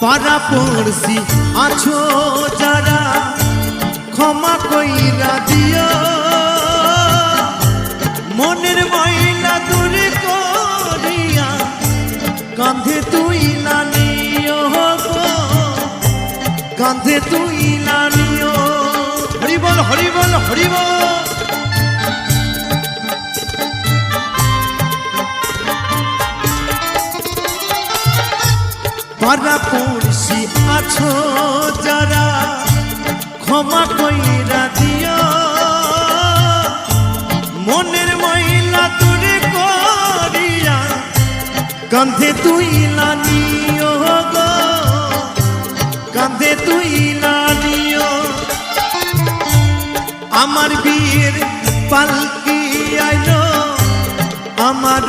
পাড়া পড়ছি আছো যারা ক্ষমা কইরা দিও মনের ময়লা দূর করিয়া কাঁধে তুই না নিও গো কাঁধে তুই না নিও হরি বল হরি বল হরি বল পাড়া পড়ছি আছো যারা ক্ষমা কইরা দিও মনের ময়লা দূর করিয়া কাঁধে তুই না নিও গো কাঁধে তুই না নিও আমার বীর পালকি আইলো আমার